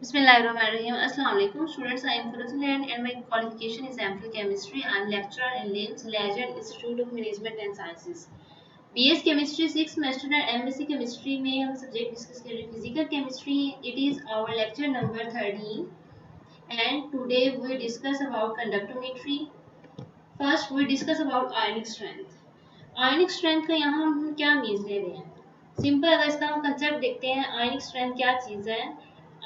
Bismillahirrahmanirrahim. Assalamu alaikum students. I am Furuzan and my qualification is MPhil Chemistry. I am lecturer in LIMS Legend Institute of Management and Sciences. BS Chemistry 6 semester and MSc Chemistry में हम subject discuss कर रहे हैं physical chemistry. It is our lecture number 13 and today we discuss about conductometry. First we discuss about ionic strength. Ionic strength का यहाँ हम क्या means ले रहे हैं. सिंपल अगर इसका हम कंसेप्ट देखते हैं आयनिक स्ट्रेंथ क्या चीज़ है.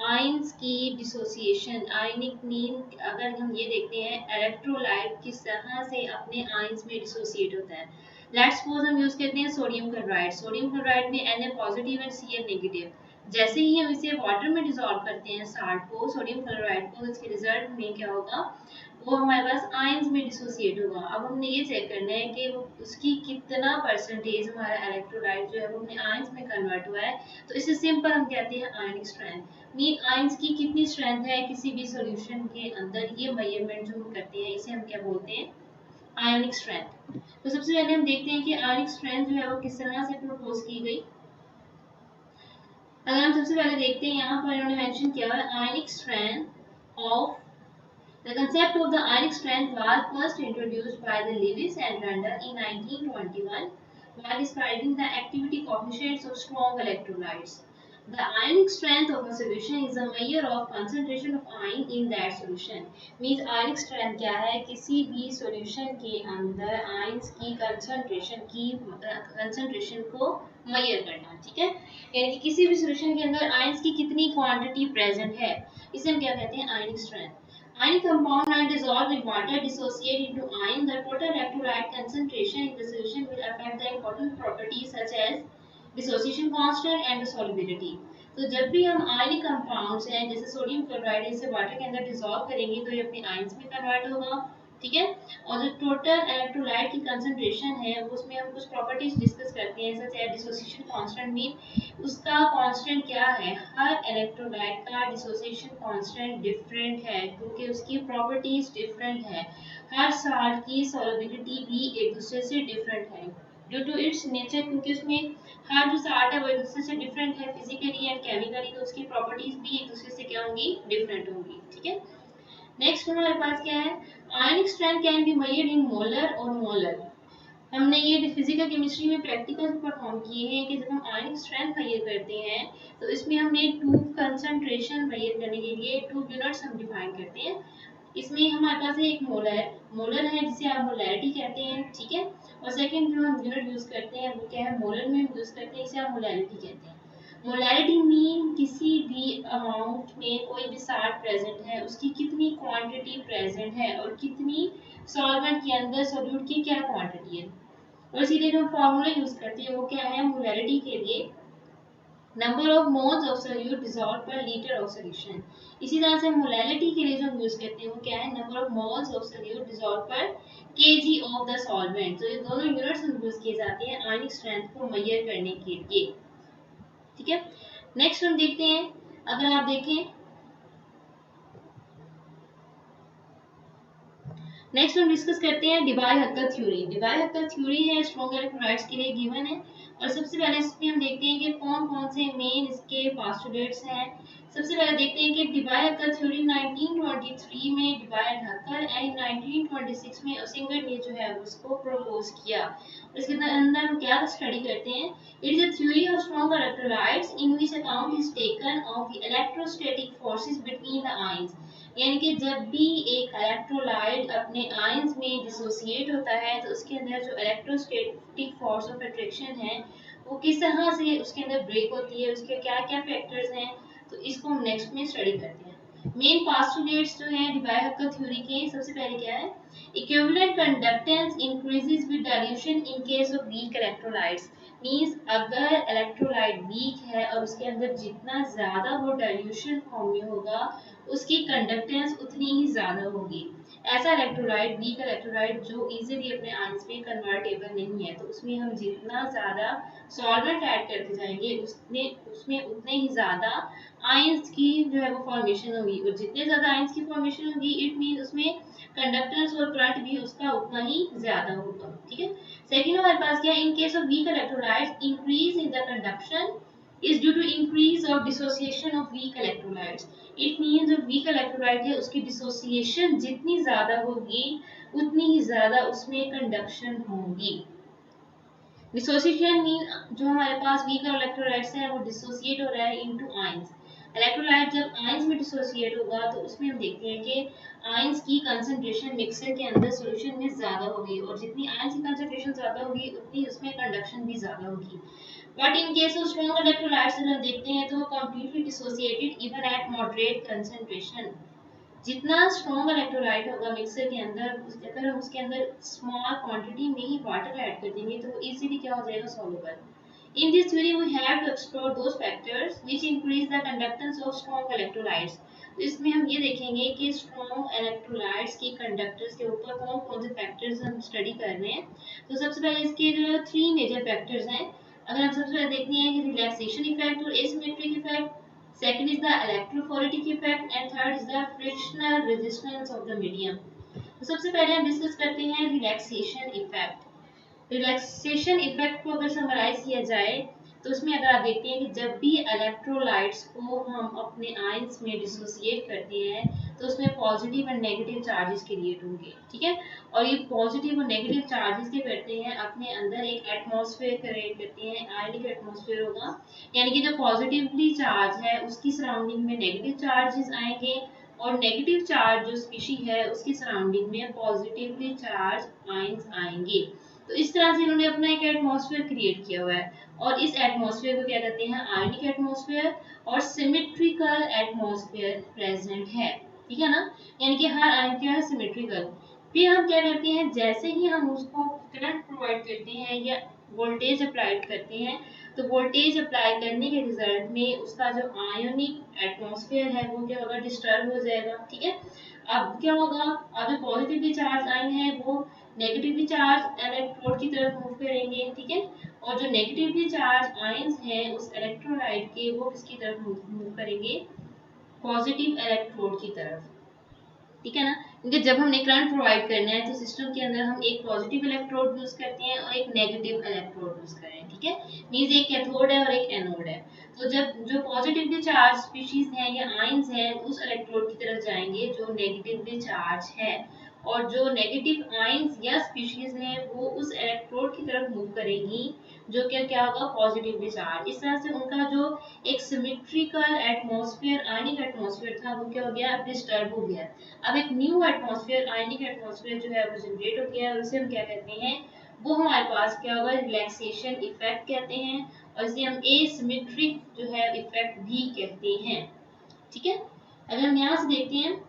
आयंस की डिसोसिएशन. आयनिक मीन अगर हम ये देखते हैं इलेक्ट्रोलाइट किस तरह से अपने आयंस में डिसोसिएट होता है. लेट्स सपोज हम यूज करते हैं सोडियम क्लोराइड. सोडियम क्लोराइड में Na positive and Cl negative. जैसे ही हम इसे वाटर में डिसॉल्व करते हैं साल्ट को सोडियम क्लोराइड को, इसके रिजल्ट में क्या होगा, वो हमारे पास आयंस में डिसोसिएट होगा. अब हमने ये चेक करना है कि वो उसकी कितना परसेंटेज हमारा इलेक्ट्रोलाइट जो है वो अपने आयंस में कन्वर्ट हुआ है. तो इसे सिंपल हम कहते हैं आयनिक स्ट्रेंथ. मीन आयंस की कितनी स्ट्रेंथ है किसी भी सॉल्यूशन के अंदर, ये मेजरमेंट जो हम करते हैं इसे हम क्या बोलते हैं, आयनिक स्ट्रेंथ. तो सबसे पहले हम देखते हैं कि आयनिक स्ट्रेंथ जो है वो किस तरह से प्रपोज की गई. अगर हम सबसे पहले देखते हैं यहाँ पर इन्होंने मेंशन किया है ionic strength of. The concept of the ionic strength was first introduced by the Lewis and Randall in 1921 while describing the activity coefficients of strong electrolytes. The ionic strength of a solution is a measure of concentration of ion in that solution. Means ionic strength क्या है, किसी भी solution के अंदर ions की concentration को measure करना. ठीक है, यानी कि किसी भी solution के अंदर ions की कितनी quantity present है, इसे हम क्या कहते हैं, ionic strength. Ionic compound are dissolved in water dissociate into ion. The total electrolyte concentration in the solution will affect the important properties such as dissociation constant and the solubility. तो जब भी हम आयनिक कंपाउंड्स हैं जैसे sodium chloride इसे water के अंदर dissolve करेंगे तो ये अपने आयंस में कन्वर्ट होगा. ठीक है, और जो टोटल इलेक्ट्रोलाइट की कंसंट्रेशन है उसमें हम कुछ प्रॉपर्टीज डिस्कस करते हैं such as dissociation constant. Mean उसका कांस्टेंट क्या है, हर इलेक्ट्रोलाइट का डिसोसिएशन कांस्टेंट डिफरेंट है क्योंकि उसकी प्रॉपर्टीज डिफरेंट है. हर साल्ट की सॉल्युबिलिटी भी एक दूसरे से डिफरेंट है ड्यू टू इट्स नेचर, क्योंकि उसमें हर जो साल्ट है वो एक दूसरे से डिफरेंट है फिजिकली एंड केमिकली, तो उसकी प्रॉपर्टीज भी एक दूसरे से क्या होंगी, डिफरेंट होंगी. ठीक है, नेक्स्ट हमारे पास क्या है, ionic strength can be measured in molar और मोलर. हमने ये फिजिकल केमिस्ट्री में प्रैक्टिकल परफॉर्म किए हैं कि जब हम आयनिक स्ट्रेंथ मेजर करते हैं तो इसमें हमने ट्यूब कंसंट्रेशन मेजर करने के लिए ट्यूब यूनिट्स हम डिफाइन करते हैं. इसमें हमारे पास है एक मोलर है जिसे आप मोलैरिटी कहते हैं. ठीक है, और सेकंड जो हम यूनिट यूज करते हैं वो क्या है, मोलर में यूज करते हैं, इसे आप मोलैरिटी कहते हैं. मोलैरिटी मीन किसी भी अमाउंट में कोई भी साल्ट प्रेजेंट है उसकी कितनी क्वांटिटी प्रेजेंट है और कितनी सॉल्वेंट के अंदर सोल्यूट की क्या क्वांटिटी है. और इसीलिए जो फॉर्मूला यूज करते हैं वो क्या है, मोलैरिटी के लिए number of moles of solute dissolve पर लीटर ऑफ सॉल्यूशन. इसी तरह से मोलैरिटी के लिए जो हम यूज करते हैं वो क्या है, number of moles of solute dissolve पर केजी ऑफ द सॉल्वेंट. तो ये दोनों यूनिट्स हम यूज किए जाते हैं आयनिक स्ट्रेंथ को मेजर करने के लिए. ठीक है, नेक्स्ट हम देखते हैं, अगर आप देखें नेक्स्ट हम डिस्कस करते हैं डिबाई-हक्कर थ्योरी. डिबाई-हक्कर थ्योरी है स्ट्रॉन्ग इलेक्ट्रोलाइट्स के लिए गिवन है. और सबसे पहले इसमें हम देखते हैं कि कौन कौन से मेन इसके पोस्टुलेट्स हैं. सबसे पहले देखते हैं कि डिबाई-हक्कर थ्योरी 1923 में डिबाई-हक्कर एंड 1926 में ओसिंगर ने जो है उसको प्रपोज किया. इसके अंदर हम क्या स्टडी करते हैं, it is a theory of strong electrolytes in which account is taken of the electrostatic forces between the ions. यानी कि जब भी एक इलेक्ट्रोलाइट अपने आयंस में डिसोसिएट होता है तो उसके अंदर जो इलेक्ट्रोस्टैटिक फोर्स ऑफ अट्रैक्शन है वो किस तरह से उसके अंदर ब्रेक होती है, उसके क्या क्या फैक्टर्स हैं, तो इसको हम नेक्स्ट में स्टडी करते हैं. मेन पोस्टुलेट्स जो है डिबाई-हक्कर थ्योरी के, सबसे पहले क्या है, equivalent conductance increases with dilution in case of weak electrolytes. Means अगर इलेक्ट्रोलाइट वीक है और उसके अंदर जितना ज़्यादा वो डाइल्यूशन फॉर्म में होगा उसकी कंडक्टेंस उतनी ही ज़्यादा होगी. ऐसा इलेक्ट्रोलाइट वीक इलेक्ट्रोलाइट जो इजीली अपने आयंस में कन्वर्टेबल नहीं है तो उसमें हम जितना ज़्यादा सॉल्वेंट ऐड करते जाएंगे उसमें उतने ही ज़्यादा आयंस की जो है वो फॉर्मेशन होगी, और जितने ज़्यादा आयंस की फॉर्मेशन होगी इट मीन उसमें कंडक्टेंस और करंट भी उसका उतना ही ज़्यादा होगा. ठीक है, सेकेंड हमारे पास क्या है, in case of weak electrolytes increase in the conduction is due to increase of dissociation of weak electrolytes. It means जो weak electrolyte है उसकी dissociation जितनी ज़्यादा होगी उतनी ही ज़्यादा उसमें conduction होगी. Dissociation मीन जो हमारे पास weak electrolytes है वो dissociate हो रहा है into ions. इलेक्ट्रोलाइट जब आयंस में डिसोसिएट होगा तो उसमें हम देखते हैं कि आयंस की कंसंट्रेशन मिक्सर के अंदर सॉल्यूशन में ज़्यादा होगी और जितनी आयंस की कंसंट्रेशन ज़्यादा होगी उतनी उसमें कंडक्शन भी ज़्यादा होगी. But in case of strong electrolytes अगर देखते हैं तो वो completely dissociated even at moderate concentration. जितना स्ट्रॉन्ग इलेक्ट्रोलाइट होगा मिक्सर के अंदर अगर हम उसके अंदर स्मॉल क्वांटिटी में ही वाटर ऐड कर देंगे तो वो इजीली क्या हो जाएगा soluble. In this theory, we have to explore those factors which increase the conductance of strong electrolytes. तो इसमें हम ये देखेंगे कि strong electrolytes की conductors के ऊपर कौन कौन से factors हम स्टडी कर रहे हैं. तो सबसे पहले इसके जो 3 मेजर factors हैं. अगर हम सबसे पहले देखते हैं कि relaxation effect और asymmetric effect. Second is the electrophoretic effect and third is the frictional resistance of the medium. तो सबसे पहले हम डिस्कस करते हैं relaxation effect. रिलैक्सेशन इफेक्ट को अगर समराइज किया जाए तो उसमें अगर आप देखते हैं कि जब भी इलेक्ट्रोलाइट्स को हम अपने आयंस में डिसोसिएट करते हैं तो उसमें पॉजिटिव और नेगेटिव चार्जेस क्रिएट होंगे. ठीक है, और ये पॉजिटिव और नेगेटिव चार्जेस क्या करते हैं अपने अंदर एक एटमॉस्फेयर क्रिएट करते हैं. आयनिक एटमॉस्फेयर होगा यानी कि जो पॉजिटिवली चार्ज है उसकी सराउंडिंग में नेगेटिव चार्जेस आएंगे और नेगेटिव चार्ज जो स्पीशी है उसकी सराउंडिंग में पॉजिटिवली चार्ज आयंस आएंगे. तो इस तरह से इन्होंने अपना एक एटमॉस्फेयर क्रिएट किया हुआ है और इस एटमॉस्फेयर को क्या कहते हैं आयनिक एटमॉस्फेयर और सिमेट्रिकल एटमॉस्फेयर प्रेजेंट है. ठीक है ना, यानी कि हर आयन क्या है सिमेट्रिकल. फिर हम क्या करते हैं जैसे ही हम उसको करंट प्रोवाइड करते हैं या वोल्टेज अप्लाई करते हैं तो वोल्टेज अप्लाई करने के रिजल्ट में उसका जो आयोनिक एटमॉस्फेयर है वो क्या होगा डिस्टर्ब हो जाएगा. ठीक है, अब क्या होगा अब जो पॉजिटिवली चार्ज आयन है वो नेगेटिवली चार्ज इलेक्ट्रोड की तरफ मूव करेंगे. ठीक है, और जो नेगेटिवली चार्ज आयंस हैं उस इलेक्ट्रोलाइट के वो किसकी तरफ मूव करेंगे पॉजिटिव इलेक्ट्रोड की तरफ. ठीक है ना, क्योंकि जब हमने करंट प्रोवाइड करना है तो सिस्टम के अंदर हम एक पॉजिटिव इलेक्ट्रोड यूज करते हैं और एक नेगेटिव इलेक्ट्रोड यूज करें. ठीक है, मींस एक कैथोड है और एक एनोड है. तो जब जो पॉजिटिवली चार्ज स्पीशीज हैं या आयंस हैं उस इलेक्ट्रोड की तरफ जाएंगे जो नेगेटिवली चार्ज है और जो नेगेटिव आयंस या स्पीशीज हैं वो उस इलेक्ट्रोड की तरफ मूव करेंगी जो क्या होगा पॉजिटिवली चार्ज. इस तरह से उनका जो एक सिमेट्रिकल एटमॉस्फेयर आयनिक एटमॉस्फेयर था वो क्या हो गया डिस्टर्ब हो गया. अब एक न्यू एटमॉस्फेयर आयनिक एटमॉस्फेयर जो है वो जनरेट हो गया और उसे हम क्या कहते हैं वो हमारे पास क्या होगा रिलैक्सेशन इफेक्ट कहते हैं और इसे हम एसिमेट्रिक जो है इफेक्ट भी कहते हैं. ठीक है, अगर हम यहाँ से देखते हैं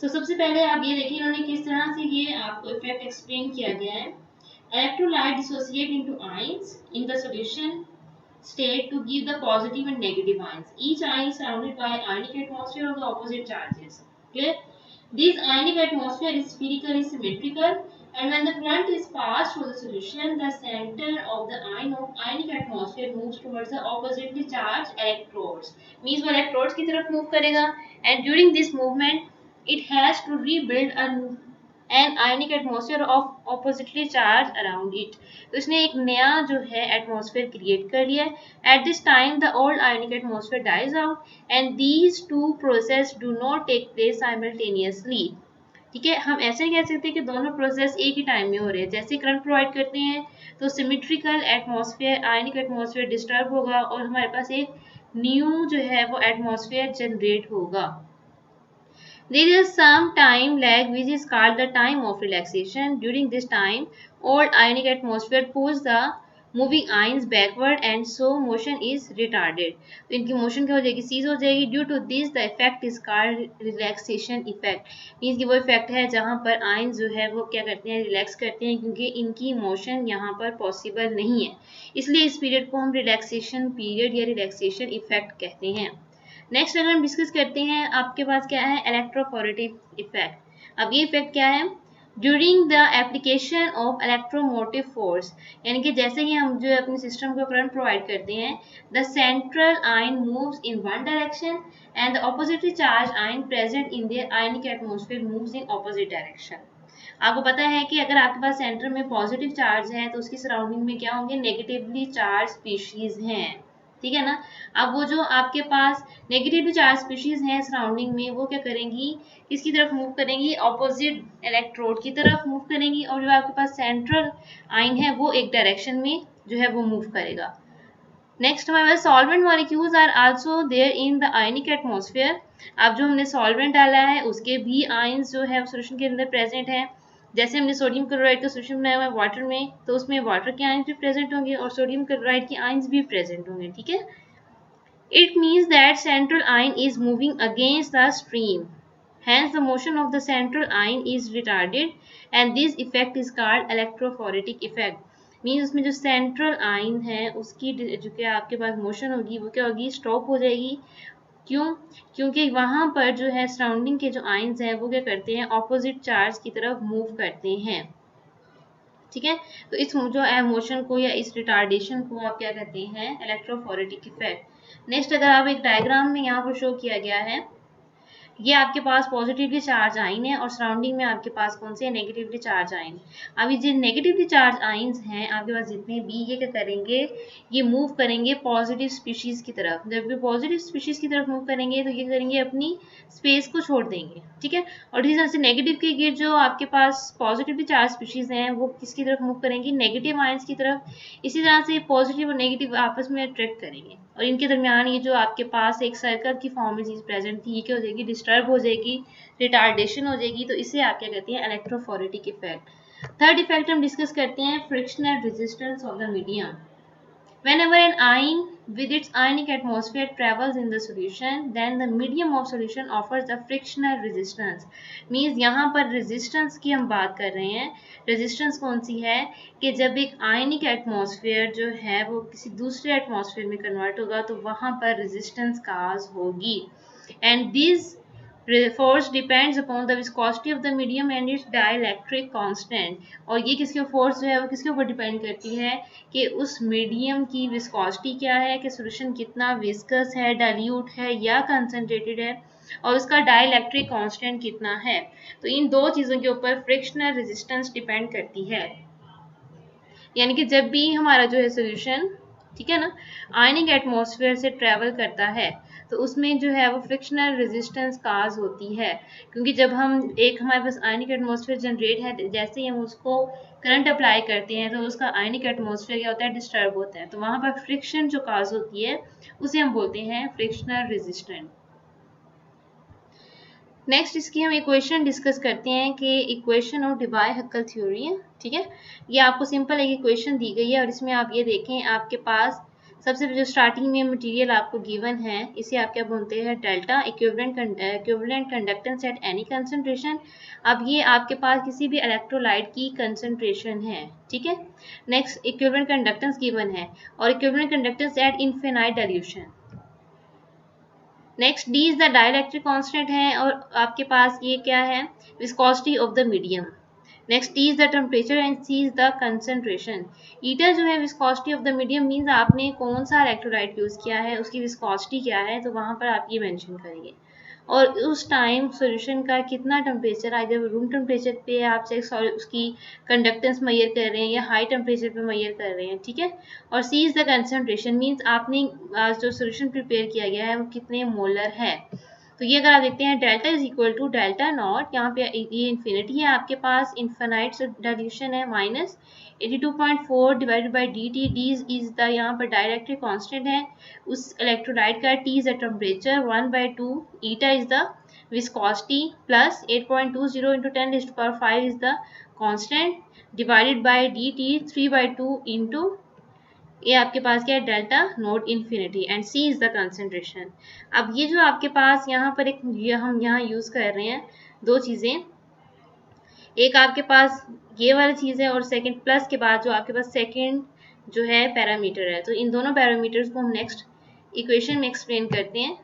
तो सबसे पहले आप ये देखिए इन्होंने किस तरह से ये आपको इफेक्ट एक्सप्लेन किया गया है. Electrolyte dissociate into ions in the solution state to give the positive and negative ions. Each ion is surrounded by ionic atmosphere of the opposite charges. Clear? This ionic atmosphere is spherically symmetrical and when the current is passed through the solution, the center of the ionic atmosphere moves towards the oppositely charged electrodes. Means वो electrodes की तरफ move करेगा and during this movement, it has to rebuild an ionic atmosphere of oppositely charged around it. तो इसने एक नया जो है एटमॉस्फेयर क्रिएट कर लिया है. At this time the old ionic atmosphere dies out and these two process do not take place simultaneously. ठीक है, हम ऐसे नहीं कह सकते कि दोनों प्रोसेस एक ही टाइम में हो रहे हैं. जैसे करंट प्रोवाइड करते हैं तो सिमेट्रिकल एटमॉस्फेयर आयनिक एटमॉस्फेयर डिस्टर्ब होगा और हमारे पास एक न्यू जो है वो एटमॉस्फेयर जनरेट होगा. There is some time lag which is called the time of relaxation. During this time, old ionic atmosphere pulls the moving ions backward and so motion is retarded. तो इनकी motion क्या हो जाएगी seize हो जाएगी. Due to this, the effect is called relaxation effect. Means कि वो effect है जहाँ पर आयंस जो है वो क्या करते हैं रिलैक्स करते हैं क्योंकि इनकी मोशन यहाँ पर पॉसिबल नहीं है. इसलिए इस पीरियड को हम रिलैक्सेशन पीरियड या रिलैक्सेशन इफेक्ट कहते हैं. नेक्स्ट अगर हम डिस्कस करते हैं आपके पास क्या है इलेक्ट्रोफोरेटिक इफेक्ट. अब ये इफेक्ट क्या है during the application of electromotive force. यानी कि जैसे ही हम जो अपने सिस्टम को करंट प्रोवाइड करते हैं the central ion moves in one direction and the oppositely charge ion present in the ionic atmosphere moves in opposite direction. आपको पता है कि अगर आपके पास सेंटर में पॉजिटिव चार्ज है तो उसकी सराउंडिंग में क्या होंगे नेगेटिवली चार्ज स्पीशीज हैं. ठीक है ना। अब वो जो आपके पास नेगेटिवली चार्ज स्पीशीज हैं सराउंडिंग में, वो क्या करेंगी, किसकी तरफ मूव करेंगी, ऑपोजिट इलेक्ट्रोड की तरफ मूव करेंगी, और जो आपके पास सेंट्रल आयन है वो एक डायरेक्शन में जो है वो मूव करेगा। नेक्स्ट हमारे पास solvent molecules are also there in the ionic atmosphere. अब जो हमने सॉल्वेंट डाला है उसके भी आयंस जो है सोल्यूशन के अंदर प्रेजेंट है। जैसे हमने सोडियम क्लोराइड का सोल्यूशन बनाया हुआ है वाटर में, तो उसमें वाटर के आयंस भी प्रेजेंट होंगे और सोडियम क्लोराइड के आयंस भी प्रेजेंट होंगे, ठीक है। It means that central ion is moving against the stream. Hence, the motion of the central ion is retarded, and this effect is called electrophoretic effect. Means उसमें जो central ion है उसकी जो कि आपके पास motion होगी वो क्या होगी, stop हो जाएगी। क्यों? क्योंकि वहाँ पर जो है सराउंडिंग के जो आयंस हैं वो क्या करते हैं, ऑपोजिट चार्ज की तरफ मूव करते हैं, ठीक है। तो इस जो मोशन को या इस रिटार्डेशन को आप क्या कहते हैं, इलेक्ट्रोफोरेटिक इफेक्ट। नेक्स्ट अगर आप एक डायग्राम में यहाँ पर शो किया गया है, ये आपके पास पॉजिटिवली चार्ज आइन है और सराउंडिंग में आपके पास कौन से नेगेटिवली चार्ज आइन। अब ये जो नेगेटिवली चार्ज आइंस हैं आपके पास जितने भी, ये क्या करेंगे, ये मूव करेंगे पॉजिटिव स्पीशीज की तरफ। जब भी पॉजिटिव स्पीशीज की तरफ मूव करेंगे तो ये करेंगे अपनी स्पेस को छोड़ देंगे, ठीक है। और इसी तरह से नेगेटिव के ये जो आपके पास पॉजिटिवली चार्ज स्पीशीज हैं वो किसकी तरफ मूव करेंगी, नेगेटिव आइंस की तरफ। इसी तरह से पॉजिटिव और नेगेटिव आपस में अट्रैक्ट करेंगे और इनके दरमियान ये जो आपके पास एक सर्कल की फॉर्म में चीज प्रेजेंट थी, ये क्या हो जाएगी, डिस्टर्ब हो जाएगी, रिटार्डेशन हो जाएगी। तो इसे आप क्या कहते हैं, इलेक्ट्रोफोरेटिक इफेक्ट। थर्ड इफेक्ट हम डिस्कस करते हैं, frictional resistance of the medium. Whenever an ion with its ionic atmosphere travels in the solution, then the medium of solution offers a frictional resistance. Means यहाँ पर resistance की हम बात कर रहे हैं। resistance कौन सी है कि जब एक ionic atmosphere जो है वो किसी दूसरे atmosphere में convert होगा तो वहाँ पर resistance cause होगी। And these force depends upon the viscosity of the medium and its dielectric constant। और ये किसके फोर्स जो है वो किसके ऊपर डिपेंड करती है कि उस मीडियम की विस्कोसिटी क्या है, कि सोल्यूशन कितना विस्कस है, डाइल्यूट है या कंसंट्रेटेड है, और उसका डाइलेक्ट्रिक कांस्टेंट कितना है। तो इन दो चीज़ों के ऊपर फ्रिक्शनल रेजिस्टेंस डिपेंड करती है। यानी कि जब भी हमारा जो है सोल्यूशन, ठीक है ना, आयनिक एटमॉस्फेयर से ट्रेवल करता है तो उसमें जो है वो फ्रिक्शनल रेजिस्टेंस काज होती है। क्योंकि जब हम एक हमारे पास आयनिक एटमॉस्फेयर जनरेट है, जैसे ही हम उसको करंट अप्लाई करते हैं तो उसका आयनिक एटमॉस्फेयर क्या होता है, डिस्टर्ब होता है। तो वहाँ पर फ्रिक्शन जो काज होती है उसे हम बोलते हैं फ्रिक्शनल रेजिस्टेंट। नेक्स्ट इसकी हम इक्वेशन डिस्कस करते हैं कि इक्वेशन ऑफ डिबाय-हक्कल थ्योरी है, ठीक है। ये आपको सिंपल एक इक्वेशन दी गई है और इसमें आप ये देखें, आपके पास सबसे जो स्टार्टिंग में मटेरियल आपको गिवन है इसे आप क्या बोलते हैं, delta, equivalent conductance at any concentration. अब ये आपके पास किसी भी इलेक्ट्रोलाइट की कंसंट्रेशन है, ठीक है। नेक्स्ट इक्विवेलेंट कंडक्टेंस गिवन है और equivalent conductance at infinite dilution. Next D is the dielectric constant है और आपके पास ये क्या है, viscosity of the medium. Next T is the temperature and C is the concentration. Eta जो है viscosity of the medium means आपने कौन सा इलेक्ट्रोलाइट यूज किया है, उसकी विस्कोसिटी क्या है, तो वहां पर आप ये मेंशन करेंगे। और उस टाइम सॉल्यूशन का कितना टेम्परेचर, आइदर रूम टेम्परेचर पे आप चाहे उसकी कंडक्टेंस मेजर कर रहे हैं या हाई टेम्परेचर पे मेजर कर रहे हैं, ठीक है। और सी इज द कंसंट्रेशन मींस आपने जो सॉल्यूशन प्रिपेयर किया गया है वो कितने मोलर है। तो ये अगर आप देखते हैं delta is equal to delta nought, यहाँ पे ये इन्फिनिटी है आपके पास, इनफाइनाइट डाइल्यूशन है, minus 82.4 divided by D T. D is the यहाँ पर डाइलेक्ट्रिक कांस्टेंट है उस इलेक्ट्रोलाइट का, T is the temperature, 1/2 eta is the viscosity, plus 8.20 into 10⁵ is the constant, divided by D T 3/2 into ये आपके पास क्या है, delta nought infinity, and C is the concentration. अब ये जो आपके पास यहाँ पर हम यहाँ यूज कर रहे हैं दो चीजें, एक आपके पास ये वाली चीज है और सेकंड प्लस के बाद जो आपके पास सेकंड जो है पैरामीटर है। तो इन दोनों पैरामीटर्स को हम नेक्स्ट इक्वेशन में एक्सप्लेन करते हैं,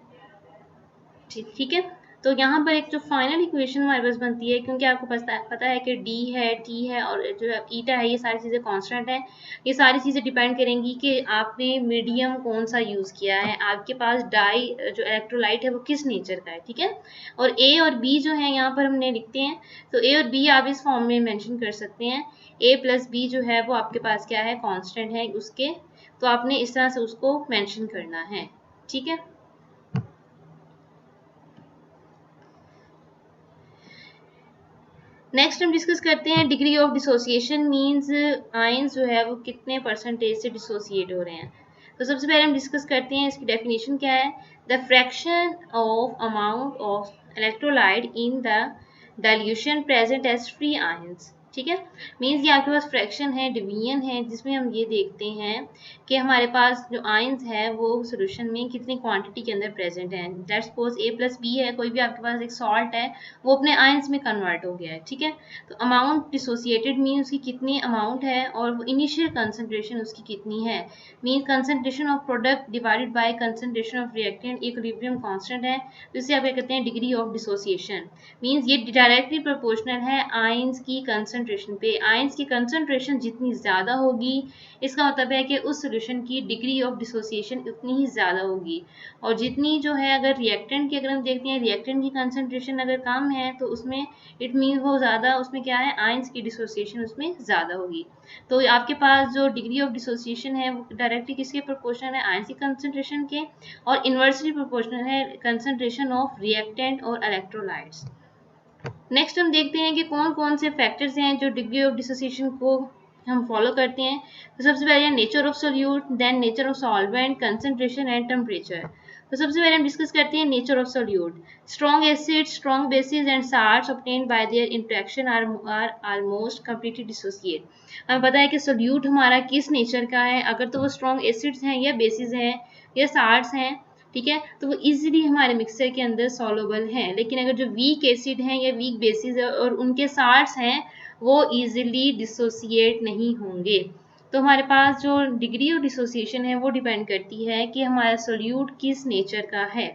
ठीक है। तो यहाँ पर एक जो फाइनल इक्वेशन हमारे पास बनती है, क्योंकि आपको पता है कि डी है, टी है और जो ईटा है, ये सारी चीज़ें कांस्टेंट है। ये सारी चीज़ें डिपेंड करेंगी कि आपने मीडियम कौन सा यूज़ किया है, आपके पास डाई जो इलेक्ट्रोलाइट है वो किस नेचर का है, ठीक है। और ए और बी जो है यहाँ पर हमने लिखते हैं, तो ए और बी आप इस फॉर्म में मैंशन कर सकते हैं। ए प्लस बी जो है वो आपके पास क्या है, कॉन्स्टेंट है उसके तो आपने इस तरह से उसको मेंशन करना है, ठीक है। नेक्स्ट हम डिस्कस करते हैं degree of dissociation, means ions जो है वो कितने परसेंटेज से डिसोसिएट हो रहे हैं। तो सबसे पहले हम डिस्कस करते हैं इसकी डेफिनेशन क्या है। The fraction of amount of electrolyte in the dilution present as free ions, ठीक है। मींस ये आपके पास फ्रैक्शन है, डिवीजन है, जिसमें हम ये देखते हैं कि हमारे पास जो आयंस है वो सोल्यूशन में कितनी क्वांटिटी के अंदर प्रेजेंट है। लेट्स सपोज A+B है, कोई भी आपके पास एक सॉल्ट है, वो अपने आयंस में कन्वर्ट हो गया है, ठीक है। तो अमाउंट डिसोसिएटेड मीन उसकी कितनी अमाउंट है और वो इनिशियल कंसंट्रेशन उसकी कितनी है। Mean concentration of product divided by concentration of reactant equilibrium constant है, तो इसे आप क्या कहते हैं डिग्री ऑफ डिसोसिएशन। मींस ये डायरेक्टली प्रोपोर्शनल है आयंस की कंसंट्रेशन पे। आयंस की कंसंट्रेशन जितनी ज़्यादा होगी, इसका मतलब है कि उस सॉल्यूशन की डिग्री ऑफ डिसोसिएशन उतनी ही ज़्यादा होगी। और जितनी जो है, अगर रिएक्टेंट की अगर हम देखते हैं, रिएक्टेंट की कंसंट्रेशन अगर कम है तो उसमें इट मीन वो ज़्यादा, उसमें क्या है, आयंस की डिसोसिएशन उसमें ज़्यादा होगी। तो आपके पास जो डिग्री ऑफ डिसोसिएशन है वो डायरेक्टली किसके प्रोपोर्शनल है, आयंस की कंसंट्रेशन के, और इन्वर्सली प्रोपोर्शनल है कंसंट्रेशन ऑफ रिएक्टेंट और इलेक्ट्रोलाइट्स। नेक्स्ट हम देखते हैं कि कौन कौन से फैक्टर्स हैं जो डिग्री ऑफ डिसोसिएशन को हम फॉलो करते हैं। तो सबसे पहले nature of solute, then nature of solvent, concentration and temperature. तो सबसे पहले हम डिस्कस करते हैं nature of solute. Strong acids, strong bases and salts obtained by their interaction are almost completely dissociate. हमें पता है कि सोल्यूट हमारा किस नेचर का है, अगर तो वो स्ट्रॉन्ग एसिड्स हैं या बेसिस हैं या साल्ट्स हैं, ठीक है, तो वो इजीली हमारे मिक्सर के अंदर सॉल्युबल हैं। लेकिन अगर जो वीक एसिड हैं या वीक बेसिस है और उनके साल्ट्स हैं, वो इजीली डिसोसिएट नहीं होंगे। तो हमारे पास जो डिग्री ऑफ डिसोसिएशन है वो डिपेंड करती है कि हमारा सोल्यूट किस नेचर का है।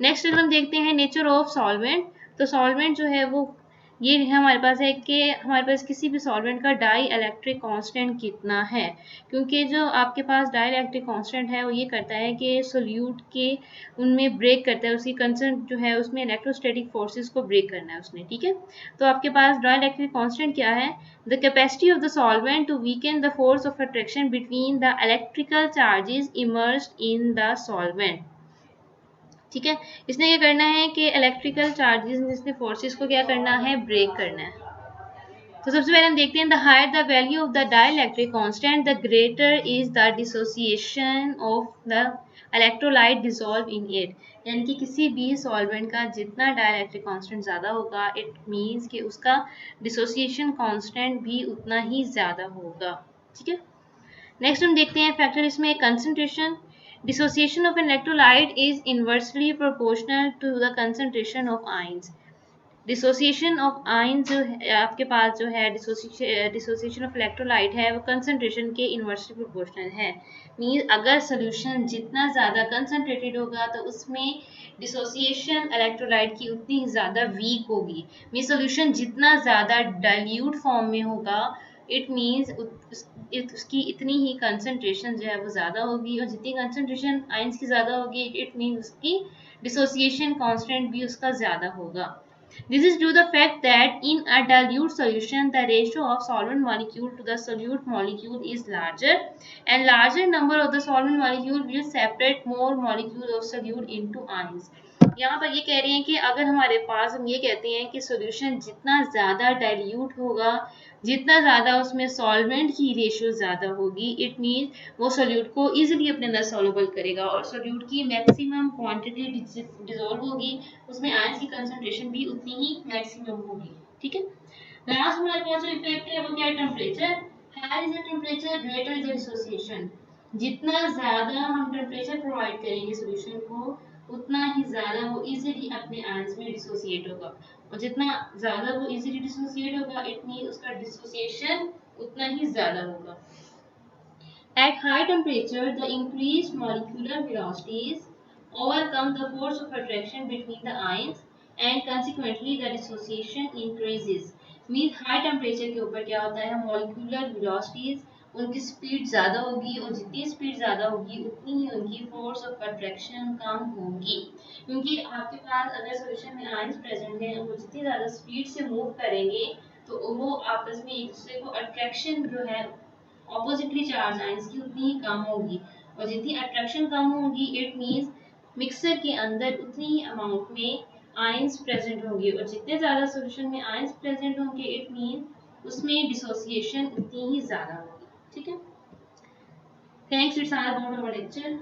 नेक्स्ट अगर हम देखते हैं नेचर ऑफ सॉल्वेंट, तो सॉल्वेंट जो है वो ये हमारे पास है कि हमारे पास किसी भी सॉल्वेंट का डाई इलेक्ट्रिक कांस्टेंट कितना है, क्योंकि जो आपके पास डाई इलेक्ट्रिक कांस्टेंट है वो ये करता है कि सोल्यूट के उनमें ब्रेक करता है, उसकी कंसर्न जो है उसमें इलेक्ट्रोस्टैटिक फोर्सेस को ब्रेक करना है उसने, ठीक है। तो आपके पास डाई इलेक्ट्रिक कांस्टेंट क्या है, the capacity of the solvent to weaken the force of attraction between the electrical charges immersed in the solvent, ठीक है। इसने क्या करना है कि इलेक्ट्रिकल चार्जेस, इसने फोर्सेस को क्या करना है, ब्रेक करना है। तो सबसे पहले हम देखते हैं the higher the value of the dielectric constant the greater is the dissociation of the electrolyte dissolve in it. यानी कि किसी भी सॉल्वेंट का जितना डाइलेक्ट्रिक कांस्टेंट ज़्यादा होगा, इट मीन्स कि उसका डिसोसिएशन कांस्टेंट भी उतना ही ज़्यादा होगा, ठीक है। नेक्स्ट हम देखते हैं फैक्टर इसमें concentration. Dissociation of an electrolyte is inversely proportional to the concentration of ions. Dissociation of ion जो है आपके पास जो है, डिसोसिएशन ऑफ इलेक्ट्रोलाइट है वो कंसंट्रेशन के इन्वर्सली प्रोपोर्शनल है। मीन अगर सोल्यूशन जितना ज़्यादा कंसंट्रेटेड होगा तो उसमें डिसोसिएशन इलेक्ट्रोलाइट की उतनी ज़्यादा वीक होगी। मीन सोल्यूशन जितना ज़्यादा डाइल्यूट फॉर्म में होगा, इट मीन्स उसकी इतनी ही कंसंट्रेशन जो है वो ज़्यादा होगी, और जितनी कंसंट्रेशन आयंस की ज़्यादा होगी, इट मीन्स उसकी डिसोसिएशन कांस्टेंट भी उसका ज़्यादा होगा। This is due to the fact that in a dilute solution, the ratio of solvent molecule to the solute molecule is larger, and larger number of the solvent molecule will separate more molecule of solute into ions. यहाँ पर ये कह रहे हैं कि अगर हमारे पास, हम ये कहते हैं कि सॉल्यूशन जितना ज़्यादा डाइल्यूट होगा, जितना ज़्यादा उसमें सॉल्वेंट की रेशियो ज़्यादा होगी, इट मीन वो सोल्यूट को इजीली अपने अंदर सॉल्युबल करेगा और सोल्यूट की मैक्सिमम क्वांटिटी डिसॉल्व होगी, उसमें आयंस की कंसंट्रेशन भी उतनी ही मैक्सिमम होगी, ठीक है। लास्ट हमारे पास जो इफेक्ट है वो क्या है, temperature. Higher is the temperature, greater is the dissociation. जितना ज़्यादा हम टेम्परेचर प्रोवाइड करेंगे सोल्यूशन को, उतना ही ज़्यादा वो इजीली अपने आयंस में डिसोसिएट होगा, और जितना ज़्यादा वो इजीली डिसोसिएट होगा, इट मीन उसका डिसोसिएशन उतना ही ज़्यादा होगा। At high temperature, the increased molecular velocities overcome the force of attraction between the ions and consequently the dissociation increases. Means high temperature के ऊपर क्या होता है, molecular velocities उनकी स्पीड ज़्यादा होगी, और जितनी स्पीड ज़्यादा होगी उतनी ही उनकी फोर्स ऑफ अट्रैक्शन कम होगी, क्योंकि आपके पास अगर सोल्यूशन में आयंस प्रेजेंट हैं, वो जितनी ज़्यादा स्पीड से मूव करेंगे तो वो आपस में एक दूसरे को अट्रैक्शन जो है ऑपोजिटली चार्ज आयंस की उतनी ही कम होगी, और जितनी अट्रैक्शन कम होगी इट मींस मिक्सर के अंदर उतनी ही अमाउंट में आयंस प्रेजेंट होंगे, और जितने ज़्यादा सॉल्यूशन में आयंस प्रेजेंट होंगे इट मीन उसमें डिसोसिएशन उतनी ही ज़्यादा होगी। ठीक है, thanks, it's all about our lecture.